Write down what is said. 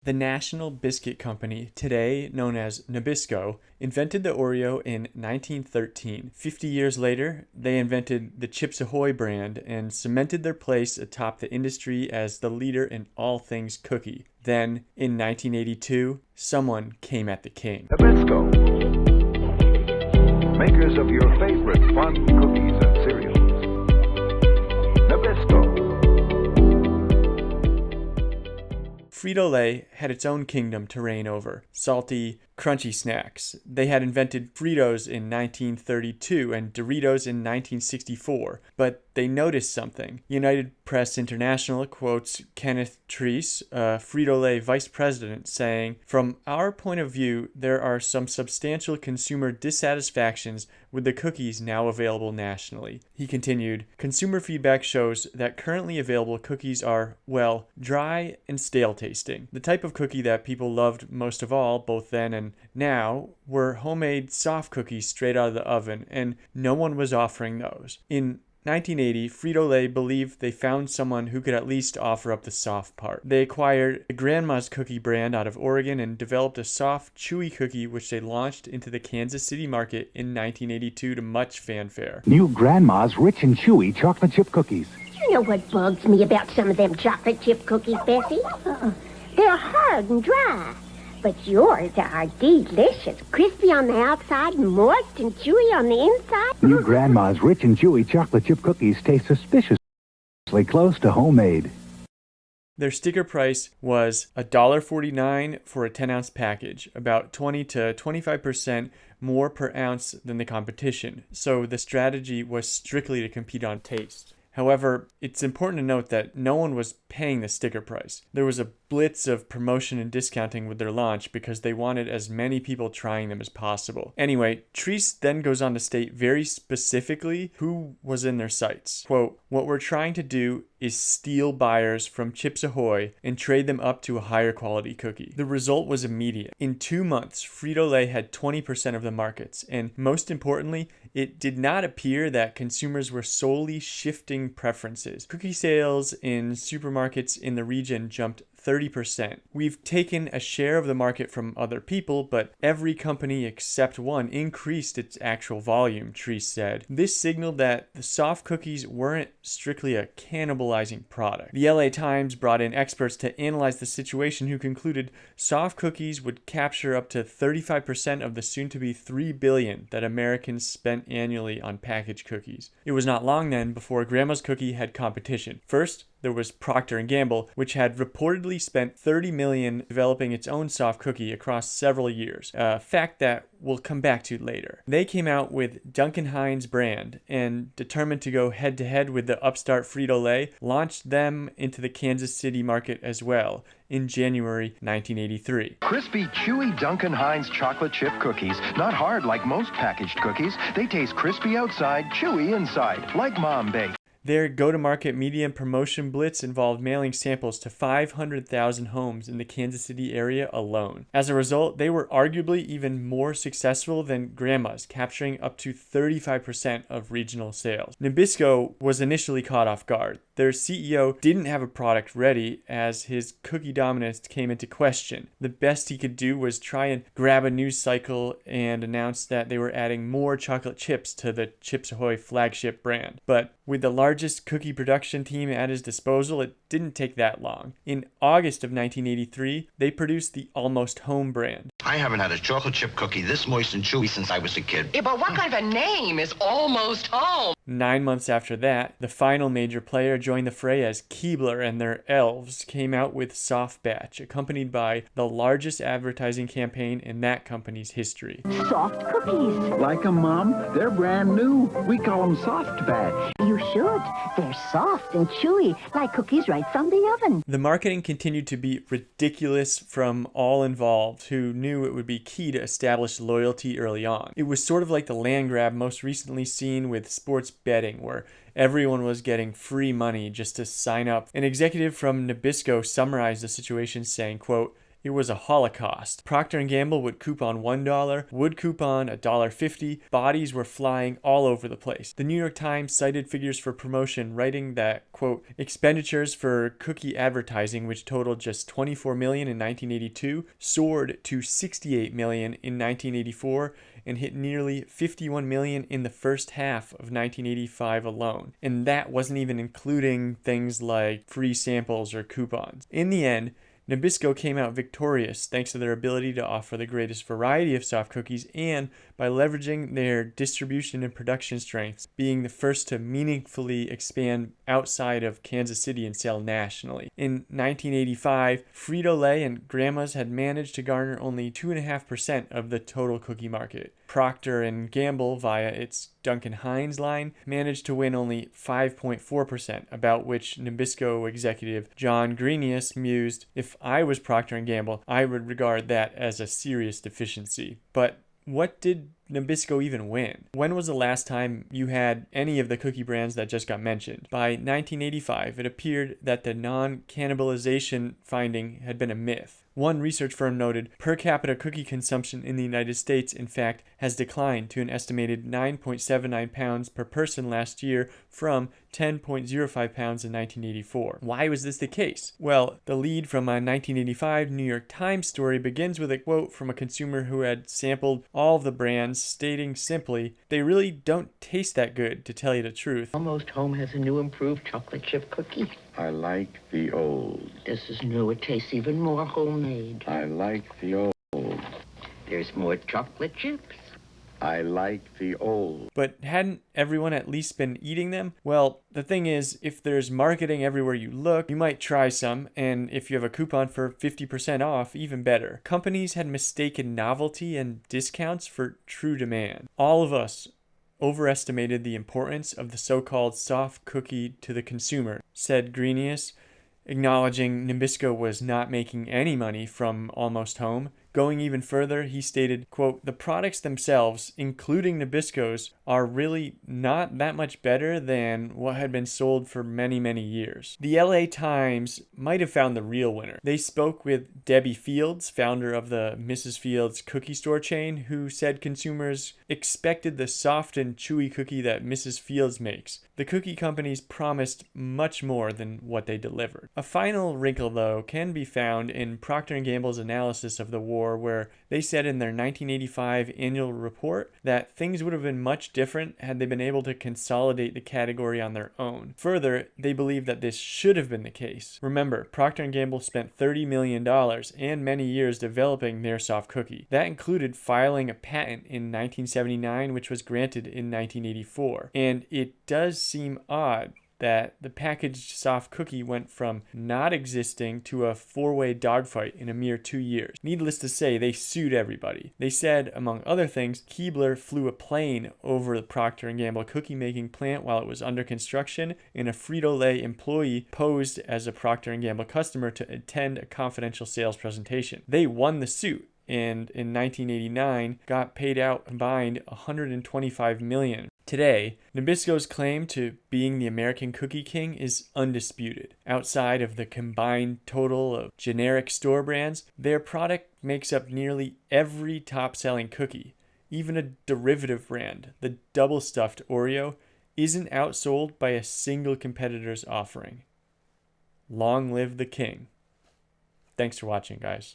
The National Biscuit Company, today known as Nabisco, invented the Oreo in 1913. 50 years later, they invented the Chips Ahoy brand and cemented their place atop the industry as the leader in all things cookie. Then, in 1982, someone came at the king. Nabisco, makers of your favorite fun cookies and cereals. Nabisco. Frito-Lay had its own kingdom to reign over, salty, crunchy snacks. They had invented Fritos in 1932 and Doritos in 1964, but they noticed something. United Press International quotes Kenneth Treese, a Frito-Lay vice president, saying, "From our point of view, there are some substantial consumer dissatisfactions with the cookies now available nationally." He continued, "Consumer feedback shows that currently available cookies are, well, dry and stale tasting. The type of cookie that people loved most of all, both then and now, were homemade soft cookies straight out of the oven, and no one was offering those." In 1980, Frito-Lay believed they found someone who could at least offer up the soft part. They acquired the Grandma's Cookie brand out of Oregon and developed a soft, chewy cookie which they launched into the Kansas City market in 1982 to much fanfare. New Grandma's Rich and Chewy Chocolate Chip Cookies. You know what bugs me about some of them chocolate chip cookies, Bessie? They're hard and dry. But yours are delicious, crispy on the outside, moist and chewy on the inside. New Grandma's Rich and Chewy Chocolate Chip Cookies taste suspiciously close to homemade. Their sticker price was $1.49 for a 10-ounce package, about 20 to 25% more per ounce than the competition, so the strategy was strictly to compete on taste. However, it's important to note that no one was paying the sticker price. There was a blitz of promotion and discounting with their launch because they wanted as many people trying them as possible. Anyway, Treese then goes on to state very specifically who was in their sights. Quote, "What we're trying to do is steal buyers from Chips Ahoy and trade them up to a higher quality cookie." The result was immediate. In 2 months, Frito-Lay had 20% of the markets, and most importantly, it did not appear that consumers were solely shifting preferences. Cookie sales in supermarkets in the region jumped 30%. "We've taken a share of the market from other people, but every company except one increased its actual volume," Treese said. This signaled that the soft cookies weren't strictly a cannibalizing product. The LA Times brought in experts to analyze the situation who concluded soft cookies would capture up to 35% of the soon-to-be $3 billion that Americans spent annually on packaged cookies. It was not long then before Grandma's Cookie had competition. First, there was Procter & Gamble, which had reportedly spent $30 million developing its own soft cookie across several years, a fact that we'll come back to later. They came out with Duncan Hines brand and, determined to go head-to-head with the upstart Frito-Lay, launched them into the Kansas City market as well in January 1983. Crispy, chewy Duncan Hines chocolate chip cookies. Not hard like most packaged cookies. They taste crispy outside, chewy inside, like Mom baked. Their go-to-market media and promotion blitz involved mailing samples to 500,000 homes in the Kansas City area alone. As a result, they were arguably even more successful than Grandma's, capturing up to 35% of regional sales. Nabisco was initially caught off guard. Their CEO didn't have a product ready as his cookie dominance came into question. The best he could do was try and grab a news cycle and announce that they were adding more chocolate chips to the Chips Ahoy flagship brand. But with the largest cookie production team at his disposal, it didn't take that long. In August of 1983, they produced the Almost Home brand. "I haven't had a chocolate chip cookie this moist and chewy since I was a kid." Yeah, but what kind of a name is Almost Home? 9 months after that, the final major player joined the fray as Keebler and their elves came out with Soft Batch, accompanied by the largest advertising campaign in that company's history. Soft cookies. Like 'em, Mom? They're brand new. We call 'em Soft Batch. You should. They're soft and chewy, like cookies right from the oven. The marketing continued to be ridiculous from all involved, who knew it would be key to establish loyalty early on. It was sort of like the land grab most recently seen with sports betting, where everyone was getting free money just to sign up. An executive from Nabisco summarized the situation saying, quote, It was a holocaust. Procter & Gamble would coupon $1, would coupon $1.50. Bodies were flying all over the place. The New York Times cited figures for promotion, writing that, quote, expenditures for cookie advertising, which totaled just $24 million in 1982, soared to $68 million in 1984 and hit nearly $51 million in the first half of 1985 alone. And that wasn't even including things like free samples or coupons. In the end, Nabisco came out victorious thanks to their ability to offer the greatest variety of soft cookies and by leveraging their distribution and production strengths, being the first to meaningfully expand outside of Kansas City and sell nationally. In 1985, Frito-Lay and Grandma's had managed to garner only 2.5% of the total cookie market. Procter & Gamble, via its Duncan Hines line, managed to win only 5.4%, about which Nabisco executive John Greenius mused, "If I was Procter & Gamble, I would regard that as a serious deficiency." But what did Nabisco even win? When was the last time you had any of the cookie brands that just got mentioned? By 1985, it appeared that the non-cannibalization finding had been a myth. One research firm noted per capita cookie consumption in the United States, in fact, has declined to an estimated 9.79 pounds per person last year from 10.05 pounds in 1984. Why was this the case? Well, the lead from a 1985 New York Times story begins with a quote from a consumer who had sampled all of the brands, stating simply, "They really don't taste that good, to tell you the truth." Almost Home has a new improved chocolate chip cookie. I like the old. This is new. It tastes even more homemade. I like the old. There's more chocolate chips. I like the old. But hadn't everyone at least been eating them? Well, the thing is, if there's marketing everywhere you look, you might try some, and if you have a coupon for 50% off, even better. Companies had mistaken novelty and discounts for true demand. All of us overestimated the importance of the so-called soft cookie to the consumer, said Greenius, acknowledging Nabisco was not making any money from Almost Home. Going even further, he stated, quote, "The products themselves, including Nabisco's, are really not that much better than what had been sold for many, many years." The LA Times might have found the real winner. They spoke with Debbie Fields, founder of the Mrs. Fields cookie store chain, who said consumers expected the soft and chewy cookie that Mrs. Fields makes. The cookie companies promised much more than what they delivered. A final wrinkle, though, can be found in Procter & Gamble's analysis of the war, where they said in their 1985 annual report that things would have been much different had they been able to consolidate the category on their own. Further, they believe that this should have been the case. Remember, Procter & Gamble spent $30 million and many years developing their soft cookie. That included filing a patent in 1979, which was granted in 1984. And it does seem odd that the packaged soft cookie went from not existing to a four-way dogfight in a mere 2 years. Needless to say, they sued everybody. They said, among other things, Keebler flew a plane over the Procter & Gamble cookie-making plant while it was under construction, and a Frito-Lay employee posed as a Procter & Gamble customer to attend a confidential sales presentation. They won the suit, and in 1989 got paid out combined $125 million. Today, Nabisco's claim to being the American Cookie King is undisputed. Outside of the combined total of generic store brands, their product makes up nearly every top-selling cookie. Even a derivative brand, the double-stuffed Oreo, isn't outsold by a single competitor's offering. Long live the king. Thanks for watching, guys.